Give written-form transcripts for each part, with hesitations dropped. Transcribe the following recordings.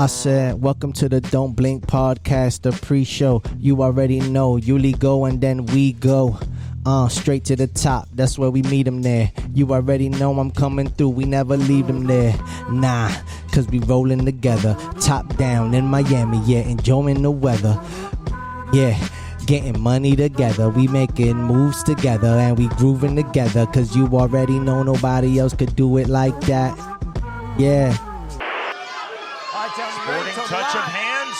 I said, welcome to the Don't Blink podcast, the pre-show. You already know, Uly go and then we go. Straight to the top, that's where we meet them there. You already know I'm coming through, we never leave them there. Nah, cause we rolling together, top down in Miami, yeah, enjoying the weather. Yeah, getting money together, we making moves together, and we grooving together, cause you already know nobody else could do it like that. Yeah. Sporting touch of hands.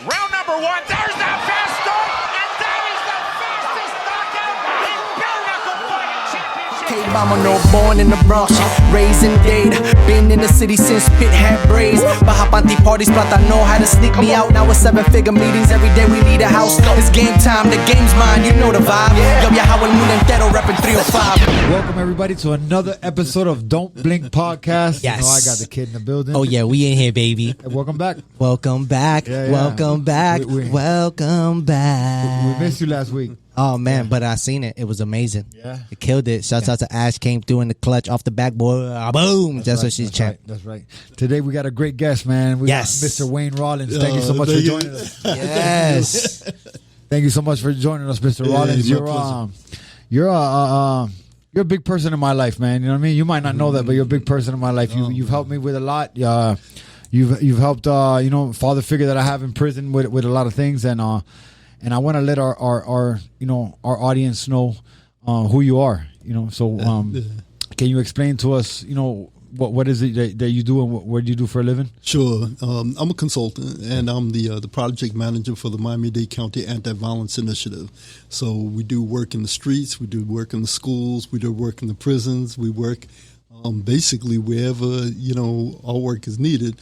Round number one. There's that fast start, and that is the fastest knockout in bare knuckle fighting championship. Hey mama, no, born in the Bronx, raised in Dade. Been in the city since Pit had braids. Bajapanti parties, plata know how to sneak me out. Now it's 7-figure meetings, every day we need a house. It's game time, the game's mine, you know the vibe. Yo viajaba el mundo entero, rapping 305. Welcome everybody to another episode of Don't Blink podcast. Yes. You know I got the kid in the building. Oh yeah, we in here, baby. Hey, welcome back. Welcome back. Yeah. Welcome back. Welcome back. We missed you last week. Oh man, but I seen it. It was amazing. Yeah. It killed it. Shouts out to Ash, came through in the clutch off the backboard. Boom. That's right, what she's chatting. That's right. Today we got a great guest, man. We Yes. got Mr. Wayne Rawlins. Thank you so much for joining us. Yes. Thank you so much for joining us, Mr. Rawlins. You're a big person in my life, man. You know what I mean? You might not know that, but you're a big person in my life. You've helped me with a lot. You've helped father figure that I have in prison with a lot of things, and I want to let our audience know who you are. So can you explain to us what is it that you do and what do you do for a living? Sure. I'm a consultant, and I'm the project manager for the Miami-Dade County Anti-Violence Initiative. So we do work in the streets, we do work in the schools, we do work in the prisons, we work basically wherever our work is needed.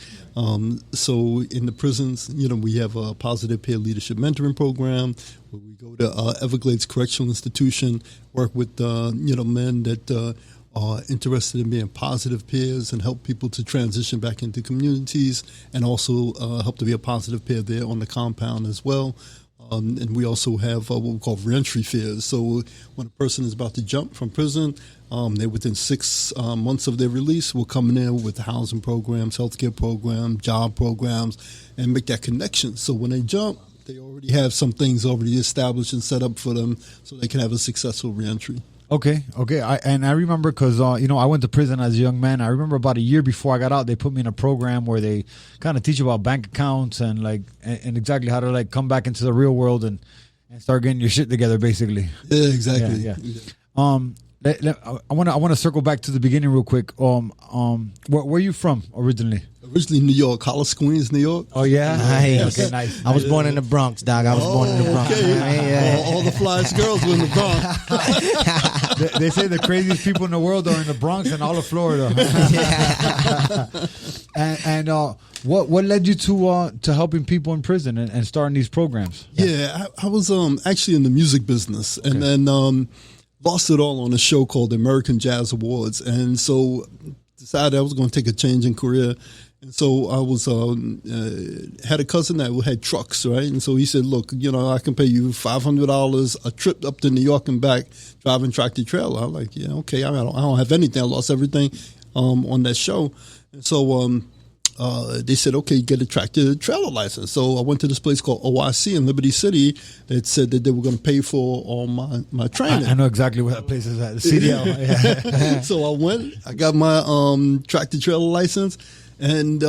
So in the prisons, we have a positive peer leadership mentoring program where we go to Everglades Correctional Institution, work with men that are interested in being positive peers and help people to transition back into communities, and also help to be a positive peer there on the compound as well. And we also have what we call reentry fears. So when a person is about to jump from prison, they're within 6 months of their release, we're coming in with housing programs, healthcare programs, job programs, and make that connection. So when they jump, they already have some things already established and set up for them so they can have a successful reentry. Okay. I remember because, I went to prison as a young man. I remember about a year before I got out, they put me in a program where they kind of teach you about bank accounts and exactly how to come back into the real world and start getting your shit together, basically. Yeah, exactly. Yeah. I want to circle back to the beginning real quick. Where are you from originally? Originally New York, Hollis, Queens, New York. Oh, yeah? Nice. Okay, nice. I was born in the Bronx, dog. I was born in the Bronx. Okay. All the flyest girls were in the Bronx. They say the craziest people in the world are in the Bronx and all of Florida. And what led you to helping people in prison and starting these programs? Yeah, I was actually in the music business, and then lost it all on a show called the American Jazz Awards, and so decided I was going to take a change in career. And so I was had a cousin that had trucks, right? And so he said, "Look, I can pay you $500 a trip up to New York and back driving tractor trailer." I'm like, "Yeah, okay. I don't have anything. I lost everything on that show." And so they said, "Okay, get a tractor trailer license." So I went to this place called OIC in Liberty City that said that they were going to pay for all my training. I know exactly where that place is at. The CDL. Yeah. So I went. I got my tractor trailer license. And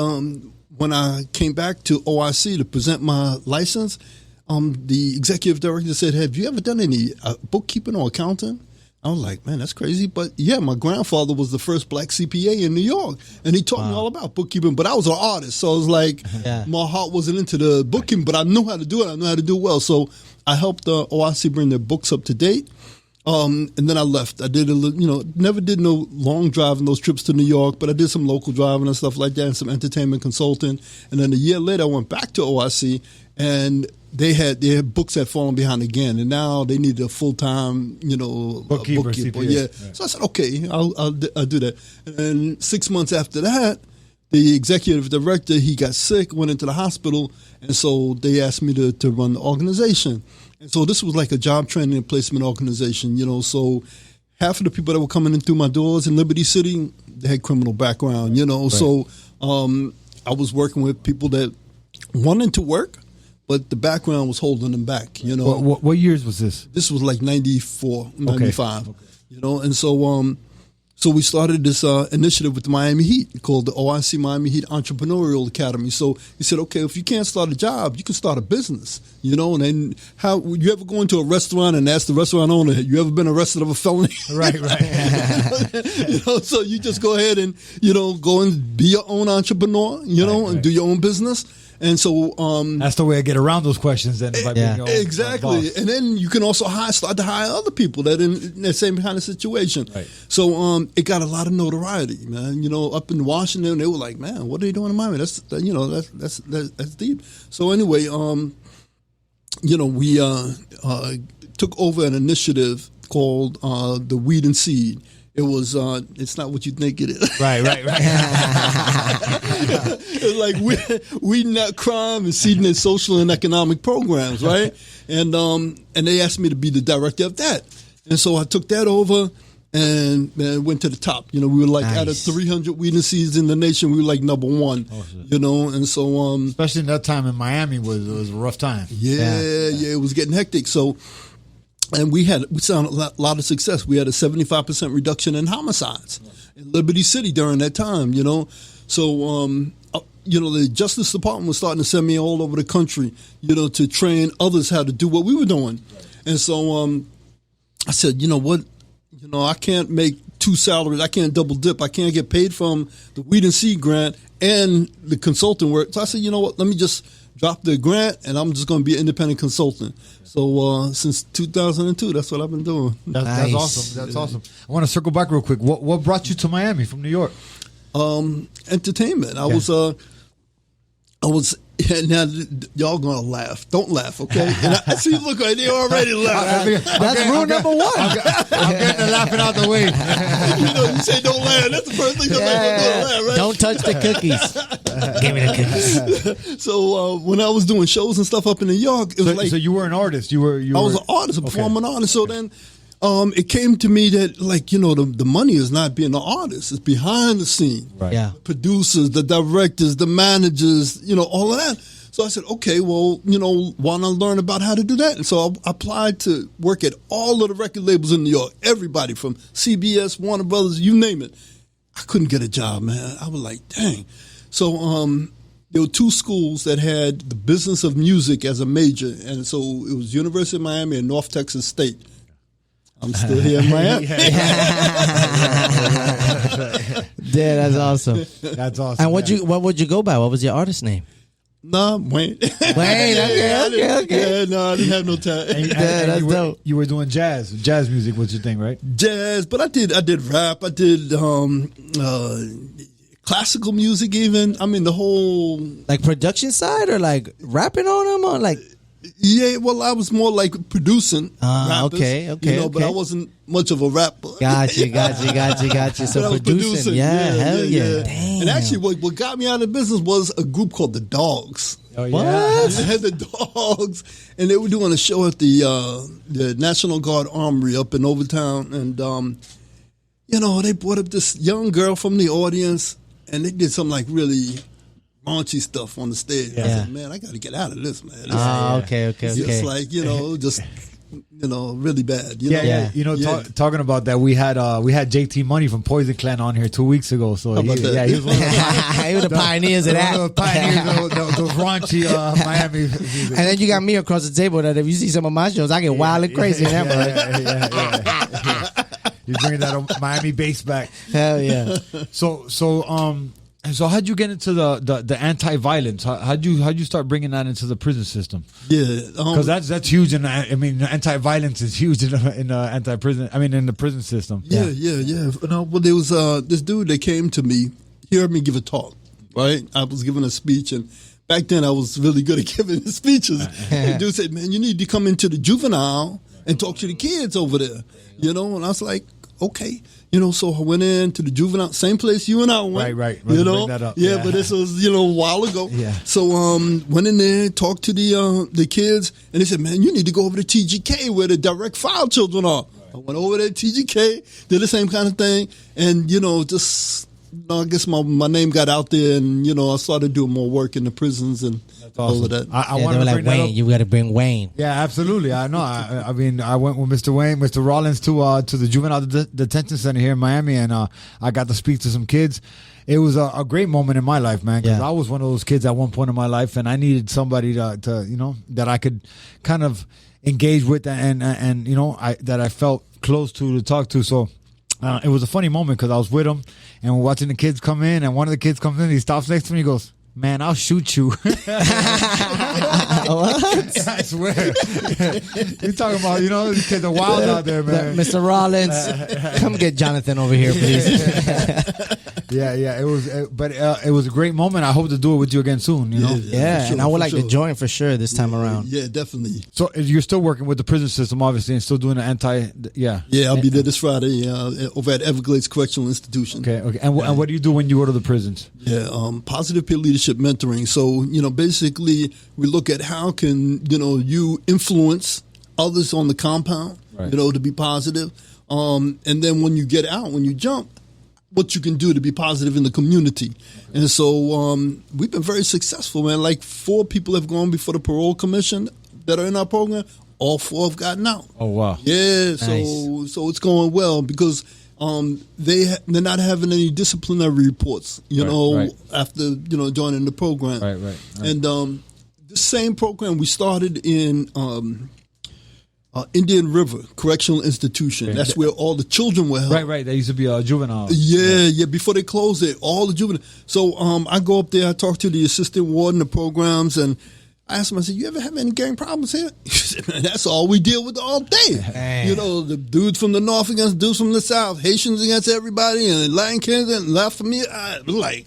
when I came back to OIC to present my license, the executive director said, "Have you ever done any bookkeeping or accounting?" I was like, "Man, that's crazy." But yeah, my grandfather was the first black CPA in New York, and he taught me all about bookkeeping. But I was an artist, so I was like, my heart wasn't into the bookkeeping, but I knew how to do it. I knew how to do it well. So I helped OIC bring their books up to date. And then I left. I did never did no long driving, those trips to New York, but I did some local driving and stuff like that, and some entertainment consulting. And then a year later, I went back to OIC, and their books had fallen behind again, and now they needed a full-time, bookkeeper. Yeah. So I said, okay, I'll do that. And 6 months after that, the executive director, he got sick, went into the hospital, and so they asked me to run the organization. And so this was like a job training and placement organization, so half of the people that were coming in through my doors in Liberty City, they had criminal background, Right. So I was working with people that wanted to work, but the background was holding them back. You know, what years was this? This was like 94, 95. Okay. You know, and so we started this initiative with the Miami Heat called the OIC Miami Heat Entrepreneurial Academy. So he said, okay, if you can't start a job, you can start a business, you know. And then how you ever go into a restaurant and ask the restaurant owner, you ever been arrested of a felony? Right. You know, so you just go ahead and, you know, go and be your own entrepreneur, you know, and do your own business. And so that's the way I get around those questions. Then, by being your own exactly, boss. And then you can also start to hire other people that in the same kind of situation. Right. So it got a lot of notoriety, man. You know, up in Washington, they were like, "Man, what are they doing in Miami?" That's deep. So anyway, you know, we took over an initiative called the Weed and Seed. It was, it's not what you think it is. Right. It's like weeding out crime and seeding in social and economic programs, right? And they asked me to be the director of that. And so I took that over and went to the top. You know, we were like out of 300 weed and seeds in the nation, we were like number one, you know, and so. Especially in that time in Miami it was a rough time. Yeah, it was getting hectic. So. And we saw a lot of success. We had a 75% reduction in homicides in Liberty City during that time, you know. So, you know, the Justice Department was starting to send me all over the country, you know, to train others how to do what we were doing. And so I said, you know what, you know, I can't make two salaries. I can't double dip. I can't get paid from the Weed and Seed grant and the consulting work. So I said, you know what, let me just drop the grant and I'm just going to be an independent consultant. So since 2002, that's what I've been doing. That's awesome. That's awesome. I want to circle back real quick. What brought you to Miami from New York? Entertainment. I was. Now y'all gonna laugh. Don't laugh, okay? And I see you look right there already laughing. That's rule number one. I'm getting the laughing out the way. You know, you say don't laugh. That's the first thing somebody's gonna laugh, right? Don't touch the cookies. Give me the cookies. So when I was doing shows and stuff up in New York, it was like so you were an artist. I was an artist, a performing artist. So then. It came to me that, like, you know, the money is not being an artist. It's behind the scene. Right. Yeah. The producers, the directors, the managers, you know, all of that. So I said, okay, well, you know, why not learn about how to do that? And so I applied to work at all of the record labels in New York. Everybody from CBS, Warner Brothers, you name it. I couldn't get a job, man. I was like, dang. So there were two schools that had the business of music as a major. And so it was University of Miami and North Texas State. I'm still here in Miami. Yeah, that's awesome. That's awesome. And what would you go by? What was your artist name? No, Wayne. Wayne, okay. Yeah, no, I didn't have no time. That's dope. You were doing jazz music. What's your thing, right? Jazz, but I did rap. I did classical music even. I mean, the whole... Like production side or like rapping on them or like... Yeah, well, I was more like producing rappers, okay, you know, but I wasn't much of a rapper. Gotcha. So producing, hell yeah. Damn. And actually, what got me out of business was a group called the Dogs. Oh yeah, What? They had the Dogs, and they were doing a show at the National Guard Armory up in Overtown, and you know, they brought up this young girl from the audience, and they did some like really raunchy stuff on the stage. Yeah. I said, man, I got to get out of this, man. Okay. It's like, you know, just, you know, really bad. You know? Yeah. You know, talking about that, we had JT Money from Poison Clan on here 2 weeks ago. So he was one of he was the pioneers of that. One of the pioneers of those raunchy Miami music. And then you got me across the table that if you see some of my shows, I get wild and crazy. Yeah. You're bringing that Miami bass back. Hell yeah. So how'd you get into the anti-violence? How'd you start bringing that into the prison system? Yeah, because that's huge. And I mean, anti-violence is huge in anti-prison. I mean, in the prison system. Yeah. No, well, there was this dude that came to me. He heard me give a talk. Right, I was giving a speech, and back then I was really good at giving speeches. The dude said, "Man, you need to come into the Juvenile and talk to the kids over there." You know, and I was like, "Okay." You know, so I went into the Juvenile, same place you and I went. Right. You know, that up. Yeah, but this was, you know, a while ago. Yeah. So went in there, talked to the kids, and they said, "Man, you need to go over to TGK where the direct file children are." I went over there to TGK, did the same kind of thing, and you know, just I guess my name got out there, and I started doing more work in the prisons and all of that. I Yeah, want they were to like, bring that Wayne, up. you got to bring Wayne. Yeah, absolutely. I know. I mean, I went with Mr. Rawlins to the Juvenile Detention Center here in Miami, and I got to speak to some kids. It was a great moment in my life, man, because Yeah. I was one of those kids at one point in my life, and I needed somebody to that I could kind of engage with and that I felt close to talk to. So it was a funny moment because I was with him, and we're watching the kids come in, and one of the kids comes in, he stops next to me, he goes, "Man, I'll shoot you." What? I swear. You're talking about, these kids are wild out there, man. Mr. Rawlins, come get Jonathan over here, please. Yeah. It was a great moment. I hope to do it with you again soon. Yeah, for and sure, I would for like to sure. join for sure this time around. Yeah, definitely. So you're still working with the prison system, obviously, and still doing the Yeah, I'll be there this Friday over at Everglades Correctional Institution. Okay. And what do you do when you go to the prisons? Yeah, positive peer leadership mentoring. So, basically we look at how can, you influence others on the compound, Right. to be positive. And then when you get out, when you jump, what you can do to be positive in the community. And so we've been very successful, man. Like 4 people have gone before the parole commission that are in our program. All 4 have gotten out. Oh, wow. Yeah, Nice. so it's going well because they're not having any disciplinary reports, Right. after joining the program. Right. And the same program we started in Indian River Correctional Institution. Okay. That's where all the children were held. Right. That used to be a juvenile. Yeah. Before they closed it, all the juvenile. So I go up there. I talk to the assistant warden of programs, and I asked him. I said, "You ever have any gang problems here?" He said, "Man, that's all we deal with all day. Damn. The dudes from the north against dudes from the south, Haitians against everybody, and Latin and La Familia, like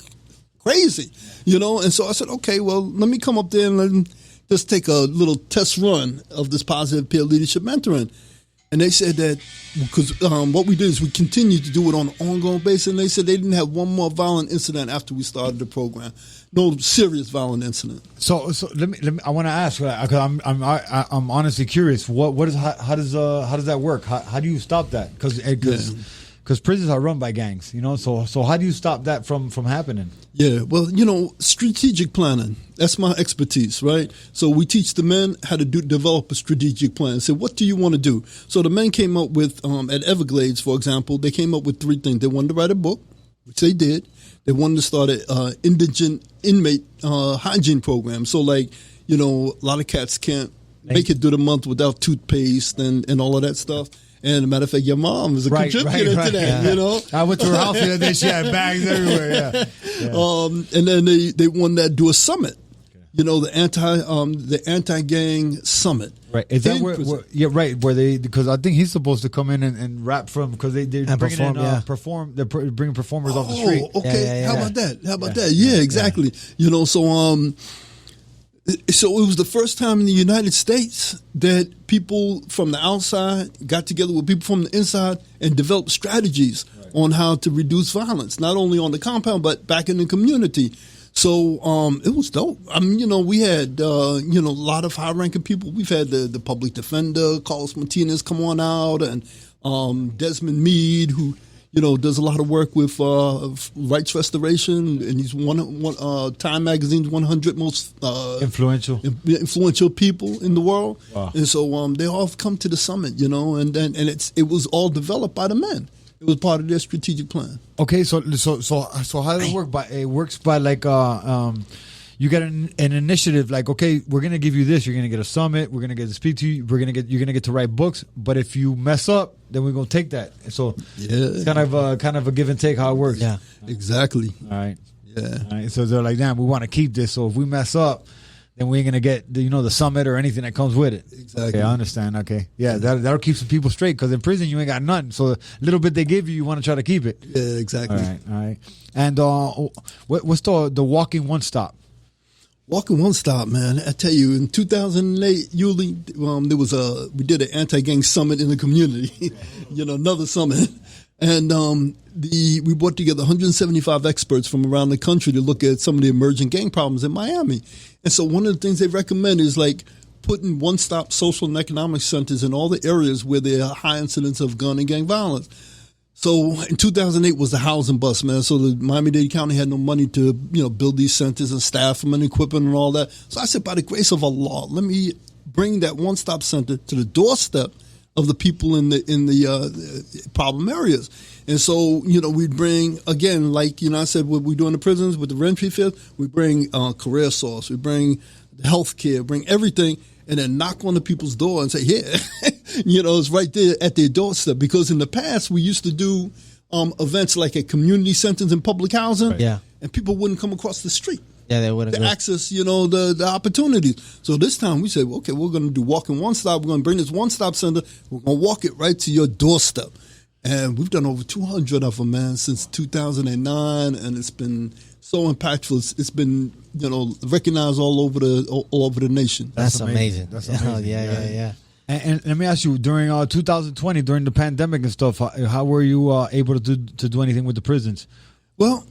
crazy, And so I said, "Okay, well, let me come up there and just take a little test run of this positive peer leadership mentoring." And they said that because what we did is we continued to do it on an ongoing basis. And they said they didn't have one more violent incident after we started the program. No serious violent incident. So let me. I want to ask because I'm honestly curious. How does that work? How do you stop that? Because prisons are run by gangs, So how do you stop that from happening? Yeah, well, strategic planning. That's my expertise, right? So we teach the men how to develop a strategic plan. Say, what do you want to do? So the men came up with, at Everglades, for example, they came up with 3 things. They wanted to write a book, which they did. They wanted to start an indigent inmate hygiene program. So, a lot of cats can't make it through the month without toothpaste and all of that stuff. And as a matter of fact, your mom is a contributor to that, I went to her house the other day. She had bags everywhere. Yeah. And then they wanted to do a summit. The anti-gang summit. Right. Is that where? prison. Yeah. Right. Where because I think he's supposed to come in and rap because they're bringing perform, in perform. They're bringing performers off the street. Okay. Yeah. How about that? Yeah, exactly. So it was the first time in the United States that people from the outside got together with people from the inside and developed strategies on how to reduce violence, not only on the compound, but back in the community. So it was dope. I mean, we had, a lot of high-ranking people. We've had the public defender, Carlos Martinez, come on out, and Desmond Meade, who does a lot of work with rights restoration, and he's one Time Magazine's 100 most influential people in the world. Wow. And so they all have come to the summit, and it was all developed by the men. It was part of their strategic plan. Okay, so how does it work? It works by you get an initiative like, okay, we're gonna give you this. You're gonna get a summit. We're gonna get to speak to you. You're gonna get to write books. But if you mess up, then we're gonna take that. So it's kind of a give and take how it works. Yeah, exactly. All right. Yeah. All right. So they're like, damn, we want to keep this. So if we mess up, then we ain't gonna get the summit or anything that comes with it. Exactly. Okay, I understand. Okay, yeah, that'll keep some people straight because in prison you ain't got nothing. So a little bit they give you, you want to try to keep it. Yeah, exactly. All right. And what's the walking one stop? Walking One Stop, man. I tell you, in 2008, Uly, we did an anti-gang summit in the community, another summit. And we brought together 175 experts from around the country to look at some of the emerging gang problems in Miami. And so one of the things they recommend is putting one-stop social and economic centers in all the areas where there are high incidents of gun and gang violence. So in 2008 was the housing bust, man. So the Miami-Dade County had no money to, build these centers and staff them and equipment and all that. So I said, by the grace of Allah, let me bring that one-stop center to the doorstep of the people in the problem areas. And so, we'd bring, again, like, I said, what we do in the prisons with the reentry field, we bring career source, we bring health care, bring everything, and then knock on the people's door and say, yeah, it's right there at their doorstep. Because in the past, we used to do events like at community centers and public housing, Yeah. and people wouldn't come across the street. Yeah, they wouldn't To go. access, the opportunities. So this time we said, okay, we're going to do walking one stop. We're going to bring this one-stop center. We're going to walk it right to your doorstep. And we've done over 200 of them, man, since 2009, and it's been so impactful. It's been, recognized all over the nation. That's amazing. That's amazing. Yeah. And let me ask you, during 2020, during the pandemic and stuff, how were you able to do anything with the prisons? Well,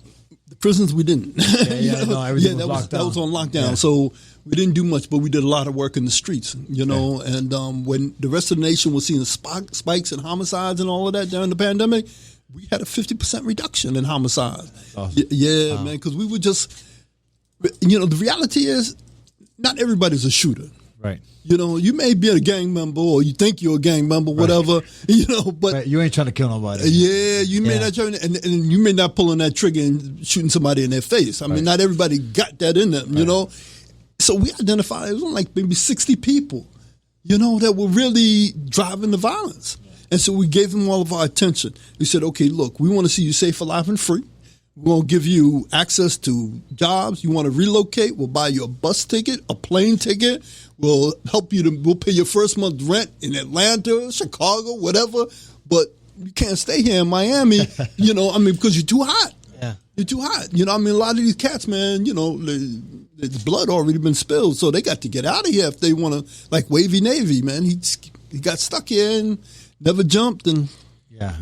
the prisons we didn't. Everything was locked down. That was on lockdown. Yeah. So we didn't do much, but we did a lot of work in the streets, And when the rest of the nation was seeing spikes in homicides and all of that during the pandemic, we had a 50% reduction in homicides. Awesome. Man, because we were just, the reality is not everybody's a shooter. Right. You may be a gang member or you think you're a gang member, whatever, but Right. You ain't trying to kill nobody. yeah, you may not turn, and you may not pulling that trigger and shooting somebody in their face. I mean, not everybody got that in them, So we identified, it was only like maybe 60 people, that were really driving the violence. And so we gave them all of our attention. We said, okay, look, we want to see you safe, alive, and free. We're going to give you access to jobs. You want to relocate? We'll buy you a bus ticket, a plane ticket. We'll help you we'll pay your first month's rent in Atlanta, Chicago, whatever. But you can't stay here in Miami, because you're too hot. Yeah. You're too hot. A lot of these cats, man, the blood already been spilled. So they got to get out of here if they want to, like Wavy Navy, man. He got stuck here and never jumped and...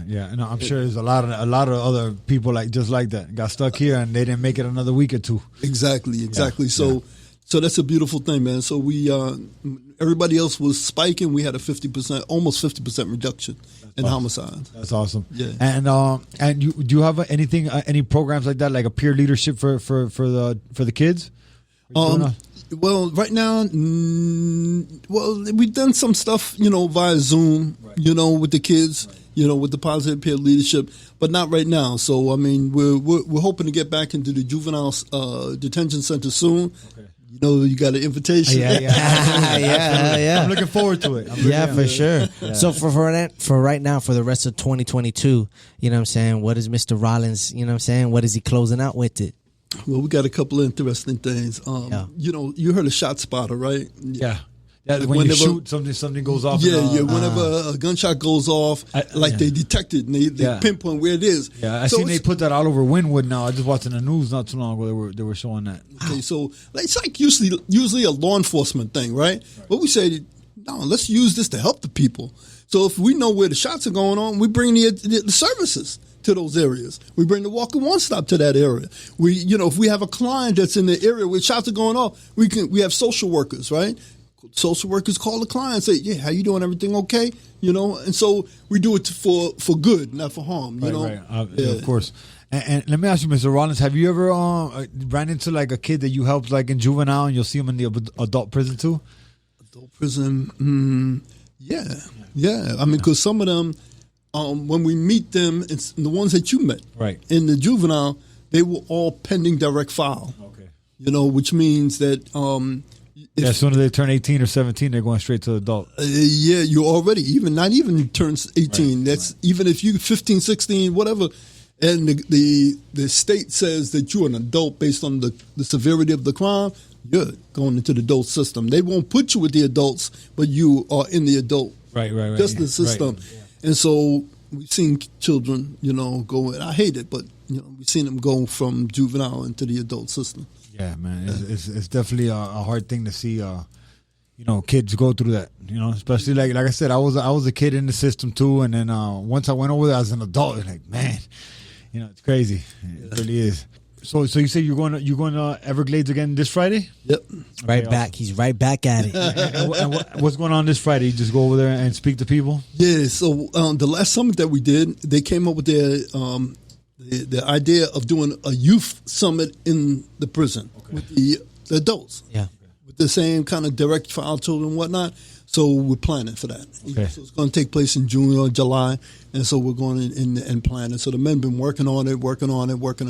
Yeah. No, I'm sure there's a lot of other people just like that got stuck here and they didn't make it another week or two. Exactly. Yeah. So that's a beautiful thing, man. So we everybody else was spiking. We had almost 50% reduction in homicides. That's awesome. Yeah. And you do you have any programs like that, like a peer leadership for the kids? Well, right now, we've done some stuff, via Zoom, with the kids. With the positive peer leadership, but not right now. So, I mean, we're hoping to get back into the juvenile detention center soon. Okay. You got an invitation. Yeah. I'm looking forward to it. For sure. Yeah. So for right now, for the rest of 2022, what is Mr. Rawlins, what is he closing out with it? Well, we got a couple of interesting things. You heard of Shot Spotter, right? Yeah. Yeah, when you shoot, something goes off. Whenever a gunshot goes off, they detect it and they pinpoint where it is. Yeah, they put that all over Wynwood now. I just watched in the news not too long ago. They were showing that. Okay, so it's like usually a law enforcement thing, right? But we say, no, let's use this to help the people. So if we know where the shots are going on, we bring the services to those areas. We bring the walking one stop to that area. If we have a client that's in the area where shots are going off, we have social workers, right? Social workers call the client and say, yeah, how you doing? Everything okay? And so we do it for good, not for harm, Right. Of course. And let me ask you, Mr. Rawlins, have you ever ran into like a kid that you helped like in juvenile and you'll see him in the adult prison too? Adult prison, yeah. I mean, because some of them, when we meet them, it's the ones that you met, right, in the juvenile, they were all pending direct file. Okay. Which means that as soon as they turn 18 or 17, they're going straight to adult. You already not even turns 18. Right, that's even if you 15, 16, whatever, and the state says that you're an adult based on the severity of the crime, you're going into the adult system. They won't put you with the adults, but you are in the adult justice system. Right. Yeah. And so we've seen children, go. And I hate it, but we've seen them go from juvenile into the adult system. Yeah, man, it's definitely a hard thing to see. Kids go through that. Especially like I said, I was a kid in the system too, and then once I went over there as an adult, like man, it's crazy. It really is. So you say you're going to Everglades again this Friday? Yep. Right back. He's right back at it. and what's going on this Friday? You just go over there and speak to people? Yeah. So the last summit that we did, they came up with the idea of doing a youth summit in the prison with the adults. Yeah. With the same kind of direct file children and whatnot. So we're planning for that. Okay. So it's going to take place in June or July, and so we're going in and planning. So the men been working on it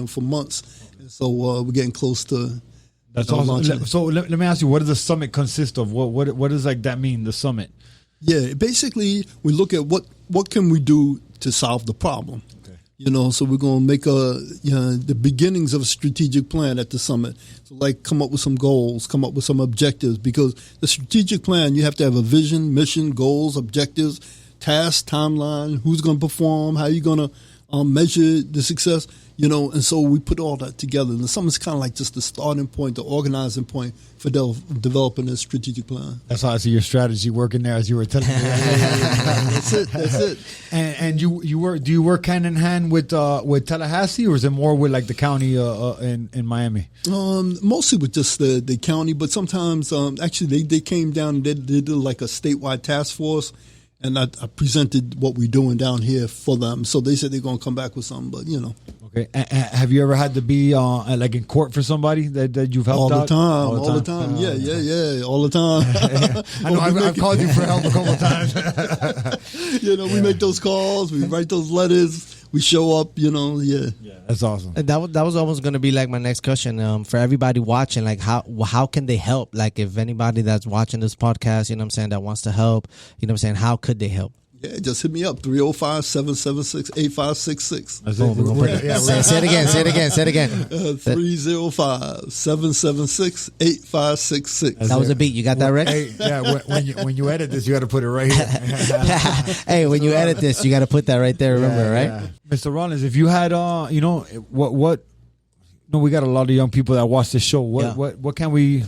for months, and so we're getting close to. That's awesome. So let me ask you, what does the summit consist of? What does like that mean? The summit? Yeah, basically we look at what can we do to solve the problem. So we're going to make the beginnings of a strategic plan at the summit. So like come up with some goals, come up with some objectives, because the strategic plan, you have to have a vision, mission, goals, objectives, tasks, timeline, who's going to perform, how you're going to measure the success, and so we put all that together. And the summit's kind of like just the starting point, the organizing point for developing a strategic plan. That's how I see your strategy working there, as you were telling me. That's it. And do you work hand in hand with Tallahassee, or is it more with like the county in Miami? Mostly with just the county, but sometimes actually they came down and they did like a statewide task force. And I presented what we're doing down here for them. So they said they're going to come back with something, but Okay. Have you ever had to be like in court for somebody that you've helped all out? All the time. Yeah. All the time. I know I've called you for help a couple of times. We make those calls. We write those letters. We show up, Yeah, that's awesome. And that was almost going to be like my next question. For everybody watching, like how can they help? Like if anybody that's watching this podcast, that wants to help, how could they help? Yeah, just hit me up, 305-776-8566. Say it again. 305-776-8566. That was a beat. You got that right? Hey, when you edit this, you got to put it right here. Hey, when you edit this, you got to put that right there. Remember, right? Yeah. Mr. Rawlins, if you had, what we got a lot of young people that watch this show. What can we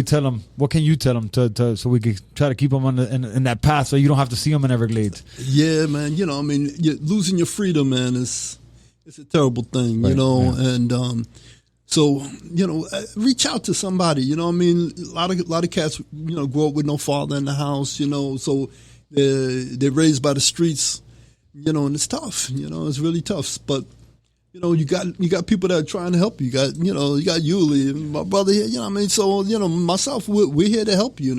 tell them? What can you tell them to so we can try to keep them in that path, so you don't have to see them in Everglades? Yeah, man. Losing your freedom, man, it's a terrible thing. Right, and so reach out to somebody. A lot of cats grow up with no father in the house. So they're raised by the streets. And it's tough. It's really tough, but. You got people that are trying to help you. You got Uly and my brother here. So myself, we're here to help you.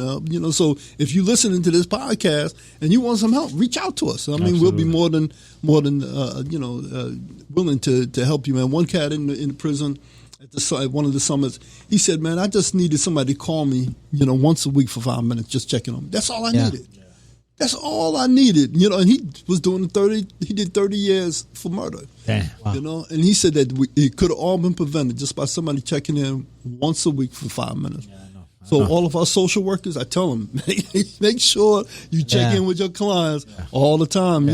So if you're listening to this podcast and you want some help, reach out to us. We'll be more than willing to help you, man. One cat in the prison at one of the summits, he said, "Man, I just needed somebody to call me, once a week for 5 minutes, just checking on me. That's all I needed." That's all I needed, and he was doing he did 30 years for murder. Damn. Wow. And he said that it could have all been prevented just by somebody checking in once a week for 5 minutes. Yeah, I know. So all of our social workers, I tell them, make sure you check in with your clients all the time,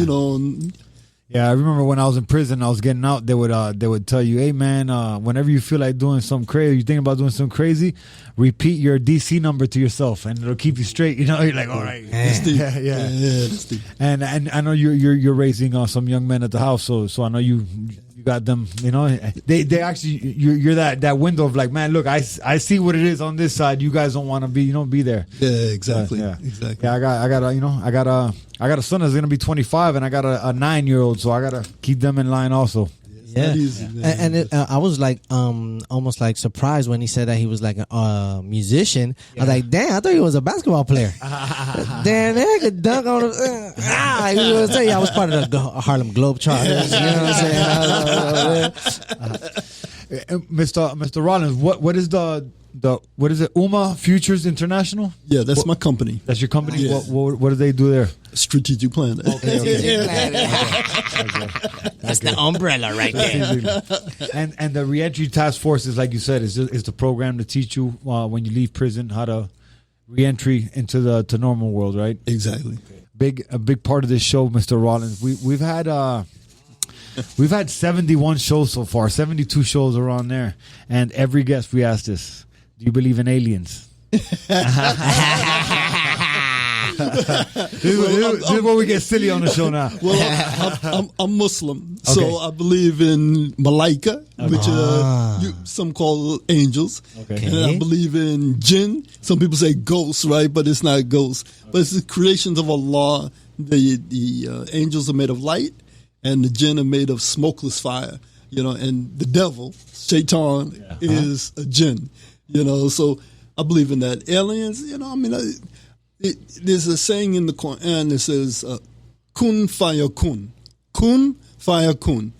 Yeah, I remember when I was in prison, I was getting out, they would tell you, hey man, whenever you feel like doing something crazy, you think about doing something crazy, repeat your DC number to yourself and it'll keep you straight. You're like, all right. Yeah. And I know you're raising some young men at the house, so I know you got them, they actually, you're that window of like, man, look, I see what it is on this side. You guys don't want to be there. Yeah, exactly. Exactly. Yeah, I got a son that's going to be 25 and I got a 9-year-old, so I got to keep them in line also. Yeah, I was like, almost like surprised when he said that he was like a musician. I was like, damn, I thought he was a basketball player. Damn, they could dunk on him. I was part of the Harlem Globetrotters. You know what I'm saying? Mr. Rawlins, what is what is it? Ummah Futures International? Yeah, that's my company. That's your company. Yeah. What do they do there? Strategic plan. Okay. That's the umbrella right there. And the reentry task force is, like you said, is the program to teach you when you leave prison how to reentry into the normal world, right? Exactly. A big part of this show, Mr. Rawlins. We've had 71 shows so far, 72 shows around there, and every guest we ask this: do you believe in aliens? This is where we get silly on the show now. Well, I'm Muslim, so I believe in Malaika, which some call angels. Okay. And I believe in jinn. Some people say ghosts, right? But it's not ghosts. But it's the creations of Allah. The angels are made of light, and the jinn are made of smokeless fire. And the devil, Shaitan, is a jinn. So I believe in that. Aliens, there's a saying in the Quran that says, kun fayakun. Kun fayakun.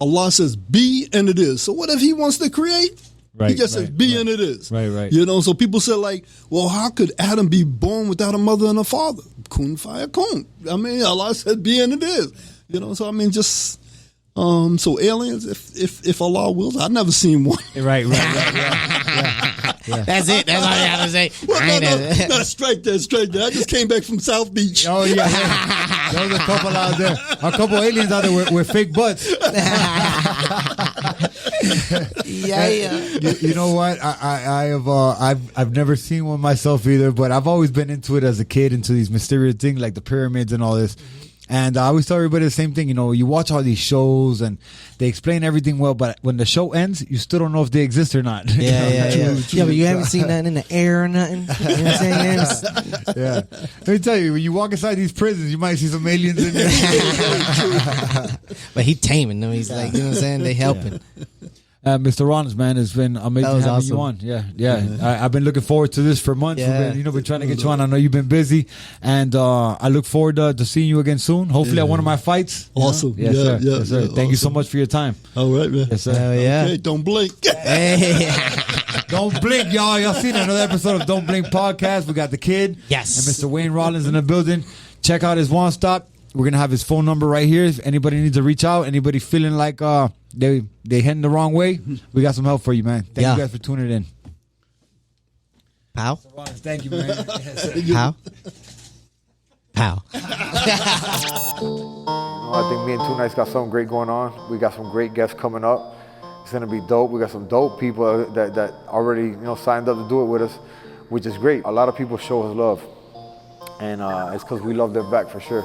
Allah says, be and it is. So what if he wants to create? He just says, be and it is. Right. So people say well, how could Adam be born without a mother and a father? Kun fayakun. Allah said, be and it is. Just... so aliens, if Allah wills, I've never seen one. Right. That's it. That's all you have to say. No, straight there. I just came back from South Beach. Oh, yeah. There's a couple out there. A couple aliens out there with fake butts. Yeah. You know what? I've never seen one myself either, but I've always been into it as a kid, into these mysterious things like the pyramids and all this. And I always tell everybody the same thing. You watch all these shows and they explain everything well, but when the show ends, you still don't know if they exist or not. Yeah, but you haven't seen nothing in the air or nothing. You know what I'm saying? Yeah. Let me tell you, when you walk inside these prisons, you might see some aliens in there. But he taming them. He's like, you know what I'm saying? They helping. Mr. Rawlins, man, it's been amazing having you on. Yeah. I've been looking forward to this for months. Yeah. We've been trying to get you on. I know you've been busy, and I look forward to seeing you again soon. Hopefully at one of my fights. Awesome. Yes, sir. Yeah, Thank you so much for your time. All right, man. Yes, sir. Hell yeah. Okay, don't blink. Hey. Don't blink, y'all. Y'all seen another episode of Don't Blink Podcast. We got the kid. Yes. And Mr. Wayne Rawlins in the building. Check out his One Stop. We're going to have his phone number right here. If anybody needs to reach out, anybody feeling like they heading the wrong way, we got some help for you, man. Thank you guys for tuning in. Pow. Thank you, man. Pow. I think me and Two Nights got something great going on. We got some great guests coming up. It's gonna be dope. We got some dope people that already signed up to do it with us, which is great. A lot of people show us love, and it's because we love them back for sure.